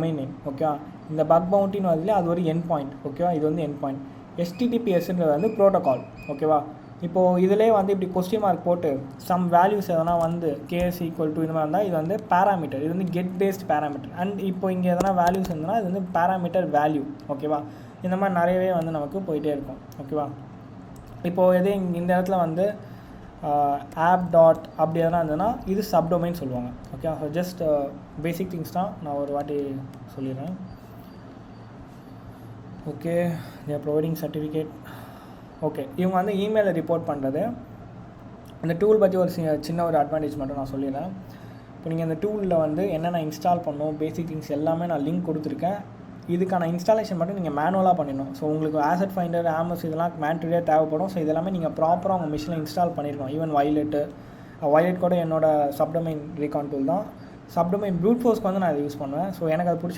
Domain name. ஓகேவா, இந்த buck பவுண்டின்னு வரதுல அது ஒரு என் பாயிண்ட். ஓகேவா, இது வந்து என் பாயிண்ட். HTTPSன்றது வந்து ப்ரோட்டோகால். ஓகேவா, இப்போது இதிலே வந்து இப்படி கொஸ்டின் மார்க் போட்டு சம் வேல்யூஸ் எதனா வந்து KS ஈக்குவல் டு இந்த மாதிரி இருந்தால் இது வந்து பேராமீட்டர், இது வந்து கெட் பேஸ்ட் பேராமீட்டர். அண்ட் இப்போ இங்கே எதனா வேல்யூஸ் இருந்ததுன்னா இது வந்து பேராமீட்டர் வேல்யூ. ஓகேவா, இந்த மாதிரி நிறையவே வந்து நமக்கு போயிட்டே இருக்கும். ஓகேவா, இப்போது எது இந்த இடத்துல வந்து ஆப் டாட் அப்படி எதனா இருந்ததுன்னா இது சப்டொமைன் சொல்லுவாங்க. Okay, so just basic things தான், நான் ஒரு வாட்டி சொல்லிடுறேன். ஓகே, தேர் ப்ரொவைடிங் சர்டிஃபிகேட். ஓகே, இவங்க வந்து இமெயிலை ரிப்போர்ட் பண்ணுறது. இந்த டூல் பற்றி ஒரு சின்ன ஒரு அட்வான்டேஜ் மட்டும் நான் சொல்லிடுறேன். இப்போ நீங்கள் இந்த டூலில் வந்து என்னென்ன இன்ஸ்டால் பண்ணணும், பேசிக் திங்ஸ் எல்லாமே நான் லிங்க் கொடுத்துருக்கேன். இதுக்கான இன்ஸ்டாலேஷன் மட்டும் நீங்கள் மேனுவலாக பண்ணிடணும். ஸோ உங்களுக்கு ஆசெட் ஃபைண்டர், ஆமஸ் இதெல்லாம் மேண்டரியாக தேவைப்படும். ஸோ இதெல்லாமே நீங்கள் ப்ராப்பராக உங்கள் மிஷினில் இன்ஸ்டால் பண்ணியிருக்கணும். ஈவன் வயலெட் கூட என்னோட சப்டொமைன் ரீகான் டூல் தான். சப்டொமைன் ப்ரூட் ஃபோர்ஸ்க்கு வந்து நான் இதை யூஸ் பண்ணுவேன். ஸோ எனக்கு அது பிடிச்ச